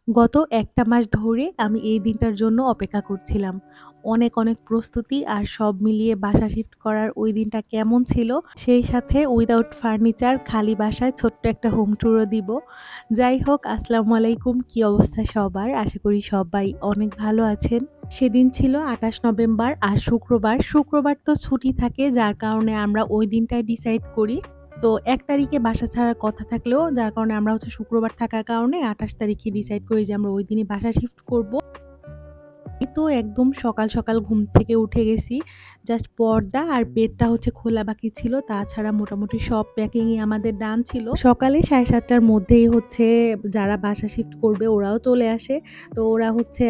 গত ১ টা মাস ধরে আমি এই দিনটার জন্য অপেক্ষা করছিলাম। অনেক প্রস্তুতি আর সব মিলিয়ে বাসা শিফট করার ওই দিনটা কেমন ছিল, সেই সাথে উইথআউট ফার্নিচার খালি বাসায় ছোট্ট একটা হোম ট্যুরও দিব। যাই হোক, আসসালামু আলাইকুম। কি অবস্থা সবার? আশা করি সবাই অনেক ভালো আছেন। সেদিন ছিল ২৮ নভেম্বর আর শুক্রবার। শুক্রবার তো ছুটি থাকে, যার কারণে আমরা ওই দিনটাই ডিসাইড করি। তো ১ তারিখে বাসা ছাড়ার কথা থাকলেও, যার কারণে আমরা শুক্রবার থাকার কারণে ২৮ তারিখে ডিসাইড করি যে আমরা ওই দিনই বাসা শিফট করব। এই তো একদম সকাল ঘুম থেকে উঠে গেছি। জাস্ট পর্দা আর বেডটা খোলা বাকি ছিল। তাছাড়া মোটামুটি সব প্যাকিংই আমাদের ডান ছিল। সকালে ৭:৩০ টার মধ্যেই যারা বাসা শিফট করবে ওরাও চলে আসে। তো ওরা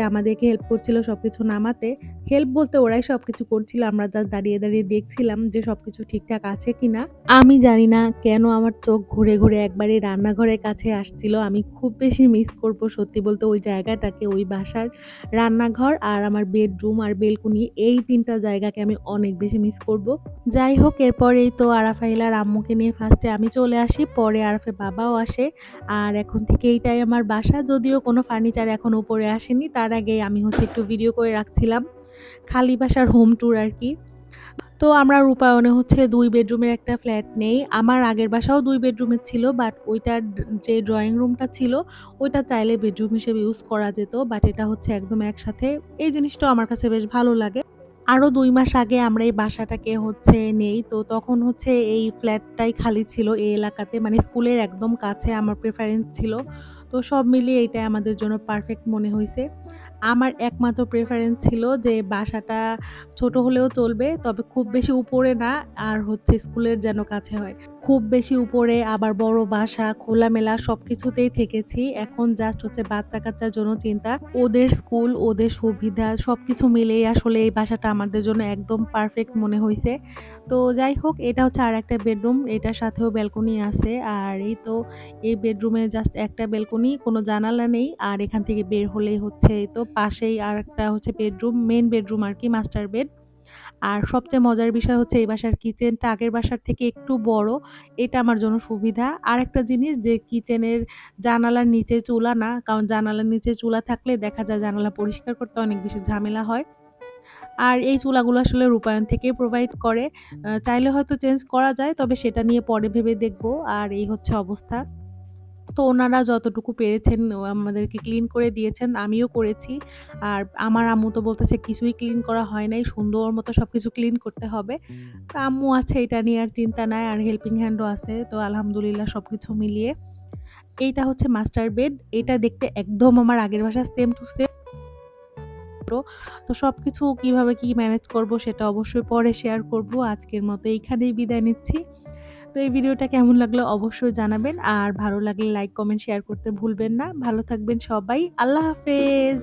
আমাদেরকে হেল্প করছিল সবকিছু নামাতে। হেল্প বলতে ওরাই সবকিছু করছিল। আমরা জাস্ট দাঁড়িয়ে দেখছিলাম যে সবকিছু ঠিকঠাক আছে কিনা। আমি জানি না কেন আমার চোখ ঘুরে একবারে রান্নাঘরের কাছে আসছিল। আমি খুব বেশি মিস করব সত্যি বলতে ওই জায়গাটাকে, ওই বাসার রান্নাঘর আর আমার বেডরুম আর বেলকনি, এই ৩ টা জায়গাকে আমি অনেক বেশি মিস করব। যাই হোক, এরপরেই তো আরাফাইল আর আম্মুকে নিয়ে ফার্স্টে আমি চলে আসি, পরে আরাফের বাবাও আসে। আর এখন থেকে এইটাই আমার বাসা। যদিও কোনো ফার্নিচার এখনো উপরে আসেনি, তার আগেই আমি একটু ভিডিও করে রাখছিলাম। খালি বাসার হোম ট্যুর আরকি। তো আমরা রূপায়ণে ২ বেডরুমের একটা ফ্ল্যাট নেই। আমার আগের বাসাও ২ বেডরুমের ছিল, বাট ওইটার যে ড্রয়িং রুমটা ছিল, ওইটা চাইলে বেডরুম হিসেবে ইউজ করা যেত। বাট এটা একদম একসাথে। এই জিনিসটাও আমার কাছে বেশ ভালো লাগে। আরো ২ মাস আগে আমরা এই বাসাটাকে নেই। তো তখন এই ফ্ল্যাটটাই খালি ছিল এই এলাকাতে। মানে স্কুলের একদম কাছে আমার প্রেফারেন্স ছিল। তো সব মিলিয়ে এটাই আমাদের জন্য পারফেক্ট মনে হইছে। আমার একমাত্র প্রেফারেন্স ছিল যে বাসাটা ছোট হলেও চলবে, তবে খুব বেশি উপরে না, আর স্কুলের যেন কাছে হয়। খুব বেশি উপরে আবার বড় বাসা, খোলামেলা সবকিছুতেই থেকেছি। এখন জাস্ট বাচ্চা-কাচ্চার জন্য চিন্তা। ওদের স্কুল, ওদের সুবিধা সবকিছু মিলেই আসলে এই বাসাটা আমাদের জন্য একদম পারফেক্ট মনে হইছে। তো যাই হোক, এটা আরেকটা বেডরুম। এটার সাথেও ব্যালকনি আছে। আর এই তো এই বেডরুমে জাস্ট একটা ব্যালকনি, কোনো জানালা নেই। আর এখান থেকে বের হলেই এই তো পাশেই আরেকটা বেডরুম, মেইন বেডরুম আরকি, মাস্টার বেড। আর সবচেয়ে মজার বিষয় এই বাসার কিচেনটা আগের বাসার থেকে একটু বড়। এটা আমার জন্য সুবিধা। আরেকটা জিনিস, যে কিচেনের জানালার নিচে চুলা না। কারণ জানালার নিচে চুলা থাকলে দেখা যায় জানালা পরিষ্কার করতে অনেক বেশি ঝামেলা হয়। আর এই চুলাগুলো আসলে রূপায়ণ থেকেই প্রোভাইড করে। চাইলে হয়তো চেঞ্জ করা যায়, তবে সেটা নিয়ে পরে ভেবে দেখব। আর এই অবস্থা। তো ওনারা যতটুকু পেরেছেন আমাদেরকে ক্লিন করে দিয়েছেন, আমিও করেছি। আর আমার আম্মু তো বলতেছে কিছুই ক্লিন করা হয় নাই, সুন্দর মতো সবকিছু ক্লিন করতে হবে। তো আম্মু আছে, এটা নিয়ে আর চিন্তা নাই, আর হেল্পিং হ্যান্ডও আছে। তো আলহামদুলিল্লাহ সবকিছু মিলিয়ে এইটা মাস্টার বেড। এটা দেখতে একদম আমার আগের বাসা সেম টু সেম। তো সবকিছু কিভাবে কি ম্যানেজ করব সেটা অবশ্যই পরে শেয়ার করব। আজকের মতো এইখানেই বিদায় নিচ্ছি। তো এই ভিডিওটা কেমন লাগলো অবশ্যই জানাবেন। আর ভালো লাগলে লাইক, কমেন্ট, শেয়ার করতে ভুলবেন না। ভালো থাকবেন সবাই। আল্লাহ হাফেজ।